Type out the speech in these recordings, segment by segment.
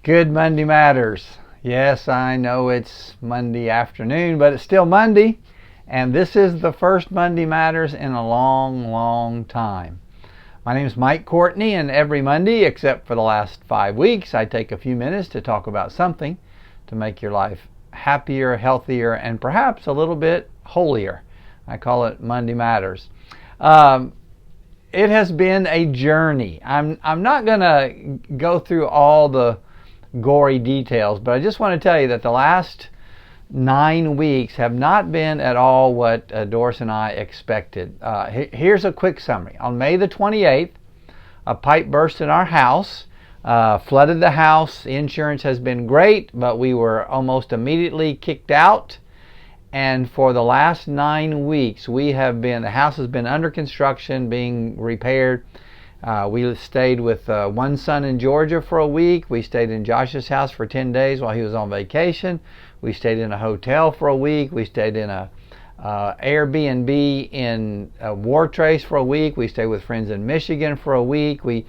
Good Monday Matters. Yes, I know it's Monday afternoon, but it's still Monday, and this is the first Monday Matters in a long, long time. My name is Mike Courtney, and every Monday, except for the last 5 weeks, I take a few minutes to talk about something to make your life happier, healthier, and perhaps a little bit holier. I call it Monday Matters. It has been a journey. I'm not going to go through all the gory details, but I just want to tell you that the last 9 weeks have not been at all what Doris and I expected. Here's a quick summary. On May the 28th, a pipe burst in our house, flooded the house. Insurance has been great, but we were almost immediately kicked out. And for the last 9 weeks, the house has been under construction, being repaired. We stayed with one son in Georgia for a week. We stayed in Josh's house for 10 days while he was on vacation. We stayed in a hotel for a week. We stayed in a Airbnb in Wartrace for a week. We stayed with friends in Michigan for a week. We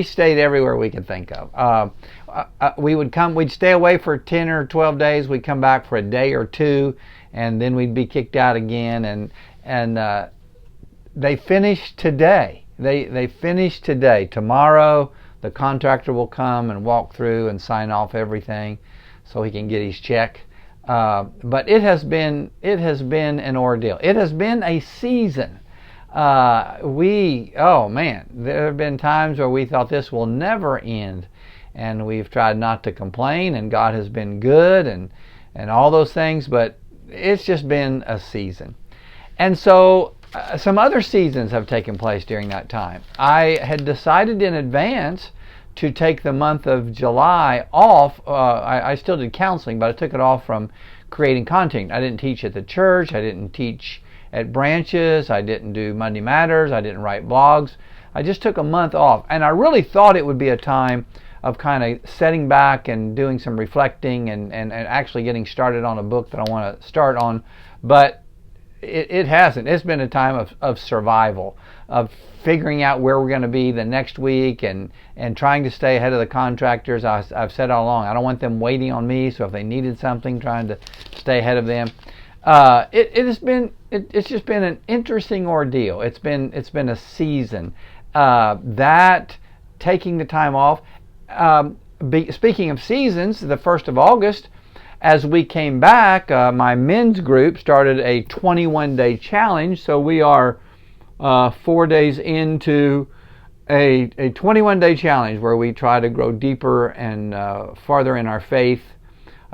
stayed everywhere we could think of. We'd stay away for 10 or 12 days. We'd come back for a day or two, and then we'd be kicked out again. And they finished today. They finished today. Tomorrow, the contractor will come and walk through and sign off everything so he can get his check. But it has been an ordeal. It has been a season. There have been times where we thought this will never end, and we've tried not to complain, and God has been good and all those things, but it's just been a season. And so some other seasons have taken place during that time. I had decided in advance to take the month of July off. I still did counseling, but I took it off from creating content. I didn't teach at the church. I didn't teach at branches. I didn't do Monday Matters. I didn't write blogs. I just took a month off. And I really thought it would be a time of kind of setting back and doing some reflecting and actually getting started on a book that I want to start on. But it hasn't. It's been a time of survival, of figuring out where we're going to be the next week and trying to stay ahead of the contractors. I've said all along, I don't want them waiting on me, so if they needed something, trying to stay ahead of them. It's just been an interesting ordeal. It's been a season. That taking the time off. Speaking of seasons, the 1st of August, as we came back, my men's group started a 21-day challenge. So we are 4 days into a 21-day challenge where we try to grow deeper and farther in our faith.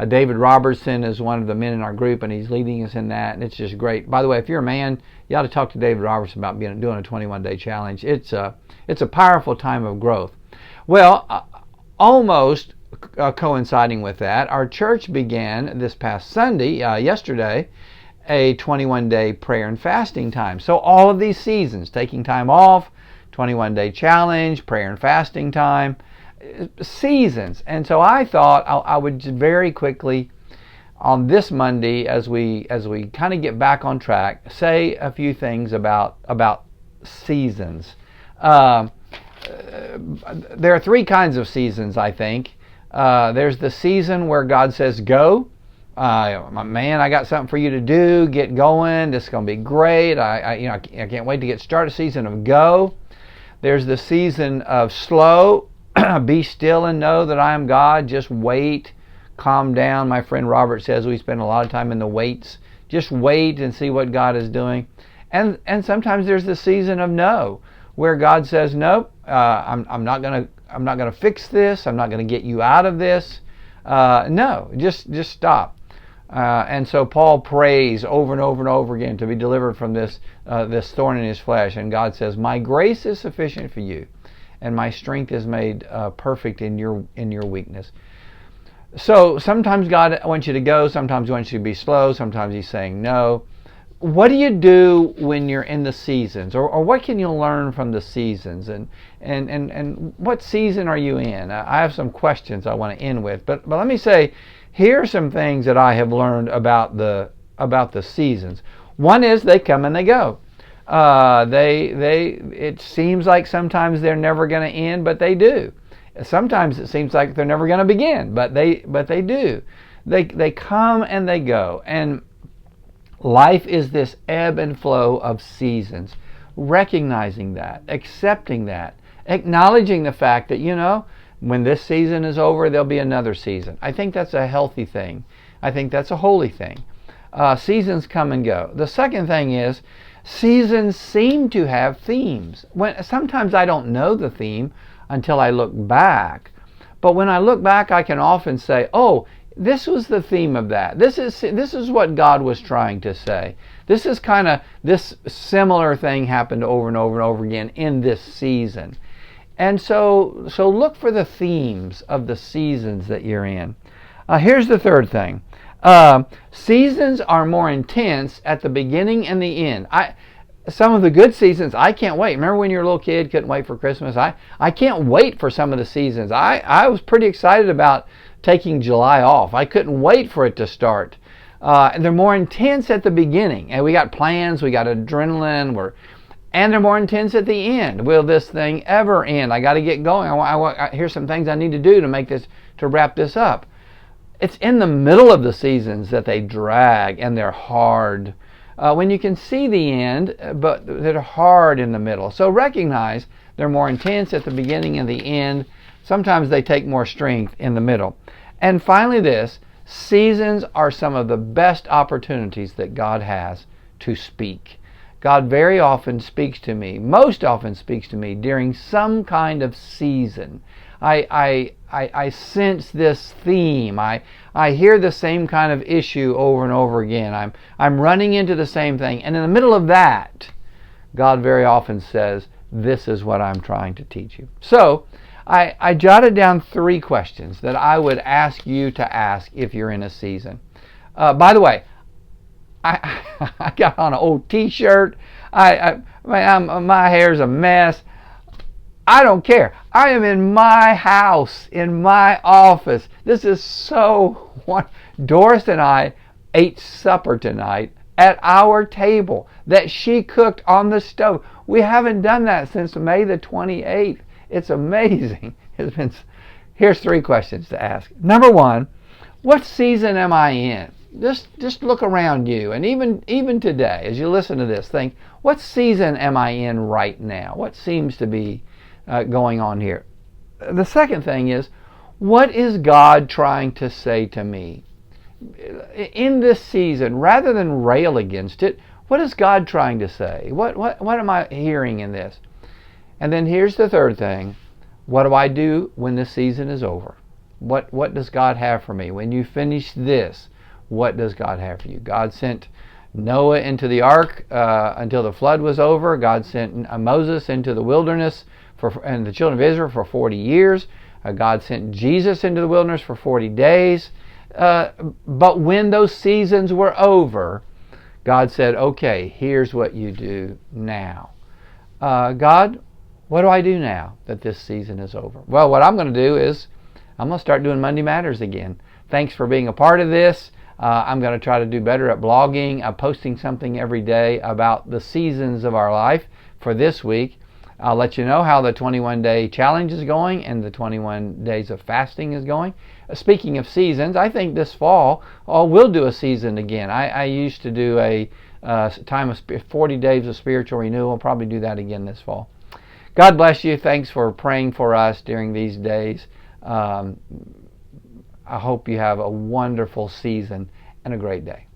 David Robertson is one of the men in our group, and he's leading us in that, and it's just great. By the way, if you're a man, you ought to talk to David Robertson about doing a 21-day challenge. It's a powerful time of growth. Well, almost coinciding with that, our church began this past Sunday, yesterday, a 21-day prayer and fasting time. So all of these seasons, taking time off, 21-day challenge, prayer and fasting time, seasons. And so I thought I would very quickly, on this Monday, as we kind of get back on track, say a few things about seasons. There are 3 kinds of seasons, I think. There's the season where God says, go. Man, I got something for you to do. Get going. This is going to be great. I can't wait to get started. Season of go. There's the season of slow. Be still and know that I am God. Just wait. Calm down. My friend Robert says we spend a lot of time in the waits. Just wait and see what God is doing. And sometimes there's the season of no, where God says, nope, I'm not gonna fix this. I'm not gonna get you out of this. No, just stop. And so Paul prays over and over and over again to be delivered from this thorn in his flesh. And God says, my grace is sufficient for you, and my strength is made perfect in your weakness. So sometimes God wants you to go. Sometimes He wants you to be slow. Sometimes He's saying no. What do you do when you're in the seasons, or what can you learn from the seasons, and what season are you in? I have some questions I want to end with, but let me say, here are some things that I have learned about the seasons. One is they come and they go. It seems like sometimes they're never going to end, but they do. Sometimes it seems like they're never going to begin, but they do. They come and they go. And life is this ebb and flow of seasons. Recognizing that, accepting that, acknowledging the fact that, when this season is over, there'll be another season. I think that's a healthy thing. I think that's a holy thing. Seasons come and go. The second thing is, seasons seem to have themes. Sometimes I don't know the theme until I look back. But when I look back, I can often say, oh, this was the theme of that. This is what God was trying to say. This similar thing happened over and over and over again in this season. And so look for the themes of the seasons that you're in. Here's the third thing. Seasons are more intense at the beginning and the end. Some of the good seasons, I can't wait. Remember when you were a little kid, couldn't wait for Christmas? I can't wait for some of the seasons. I was pretty excited about taking July off. I couldn't wait for it to start. And they're more intense at the beginning. And we got plans, we got adrenaline, and they're more intense at the end. Will this thing ever end? I got to get going. Here's some things I need to do to wrap this up. It's in the middle of the seasons that they drag and they're hard. When you can see the end, but they're hard in the middle. So recognize they're more intense at the beginning and the end. Sometimes they take more strength in the middle. And finally this, seasons are some of the best opportunities that God has to speak. God very often speaks to me, most often speaks to me during some kind of season. I sense this theme. I hear the same kind of issue over and over again. I'm running into the same thing. And in the middle of that, God very often says, this is what I'm trying to teach you. So I jotted down 3 questions that I would ask you to ask if you're in a season. By the way, I got on an old t-shirt. My hair's a mess. I don't care. I am in my house, in my office. This is so wonderful. Doris and I ate supper tonight at our table that she cooked on the stove. We haven't done that since May the 28th. It's amazing. Here's 3 questions to ask. Number 1, what season am I in? Just look around you, and even today, as you listen to this, think, what season am I in right now? What seems to be going on here? The second thing is, what is God trying to say to me? In this season, rather than rail against it, what is God trying to say? What am I hearing in this? And then here's the third thing. What do I do when this season is over? What does God have for me? When you finish this, what does God have for you? God sent Noah into the ark until the flood was over. God sent Moses into the wilderness and the children of Israel for 40 years. God sent Jesus into the wilderness for 40 days. But when those seasons were over, God said, okay, here's what you do now. God, what do I do now that this season is over? Well, what I'm going to do is I'm going to start doing Monday Matters again. Thanks for being a part of this. I'm going to try to do better at blogging, posting something every day about the seasons of our life for this week. I'll let you know how the 21-day challenge is going and the 21 days of fasting is going. Speaking of seasons, I think this fall we'll do a season again. I used to do a time of 40 days of spiritual renewal. I'll probably do that again this fall. God bless you. Thanks for praying for us during these days. I hope you have a wonderful season and a great day.